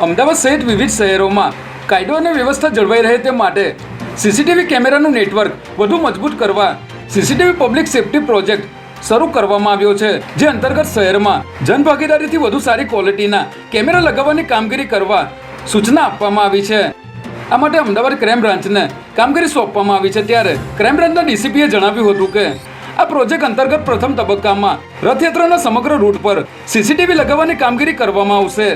અમદાવાદ સહિત વિવિધ શહેરોમાં કાયદો અને વ્યવસ્થા જળવાઈ રહે તે માટે સીસીટીવી કેમેરાનું નેટવર્ક વધુ મજબૂત કરવા સીસીટીવી પબ્લિક સેફટી પ્રોજેક્ટ શરૂ કરવામાં આવ્યો છે, જે અંતર્ગત શહેરમાં જનભાગીદારીથી વધુ સારી ક્વોલિટીના કેમેરા લગાવવાની કામગીરી કરવા સૂચના આપવામાં આવી છે. આ માટે અમદાવાદ ક્રાઇમ બ્રાન્ચને કામગીરી સોંપવામાં આવી છે. ત્યારે ક્રાઇમ બ્રાન્ચના ડીસીપીએ જણાવ્યું હતું કે આ પ્રોજેક્ટ અંતર્ગત પ્રથમ તબક્કામાં રથયાત્રાના સમગ્ર રૂટ પર સીસીટીવી લગાવવાની કામગીરી કરવામાં આવશે.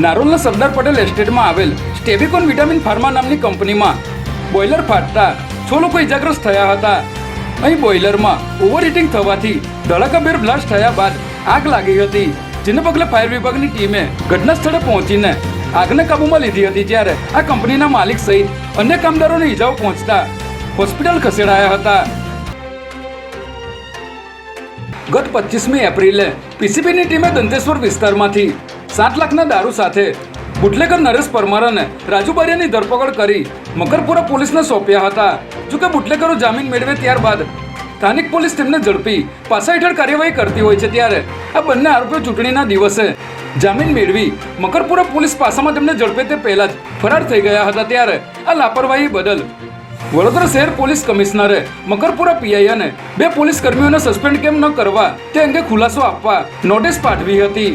નારોલના સરદાર પટેલ એસ્ટેટમાં આવેલ સ્ટેબિકોન વિટામિન ફાર્મા નામની કંપનીમાં બોઇલર ફાટતા 6 લોકો ઇજાગ્રસ્ત થયા હતા. અહીં બોઇલરમાં ઓવરહીટિંગ થવાથી ધડાકાભેર બ્લાસ્ટ થયા બાદ આગ લાગી હતી, જેને પગલે ફાયર વિભાગની ટીમે ઘટના સ્થળે પહોંચીને આગને કાબૂમાં લીધી હતી. જ્યારે આ કંપનીના માલિક સહિત અન્ય કામદારોને ઇજાઓ પહોંચતા હોસ્પિટલ ખસેડાયા હતા. ગત 25મી એપ્રિલે પીસીબીની ટીમે દંતેશ્વર વિસ્તારમાંથી 7 લાખના દારૂ સાથે બુટલેગર નરેશ પરમાર અને રાજુ બારિયાની ધરપકડ કરી મકરપુરા પોલીસને સોંપ્યા હતા. જોકે બુટલેગરો જામીન મેળવે ત્યારબાદ સ્થાનિક પોલીસ તેમને ઝડપી પાસા હેઠળ કાર્યવાહી કરતી હોય છે. ત્યારે આ બંને આરોપીઓ ચૂંટણીના દિવસે જામીન મેળવી મકરપુરા પોલીસ પાસામાં તેમને ઝડપે તે પહેલા જ ફરાર થઈ ગયા હતા. ત્યારે આ લાપરવાહી બદલ વડોદરા શહેર પોલીસ કમિશનરે મકરપુરા પીઆઈ અને 2 પોલીસ કર્મીઓને સસ્પેન્ડ કેમ ન કરવા તે અંગે ખુલાસો આપવા નોટિસ પાઠવી હતી.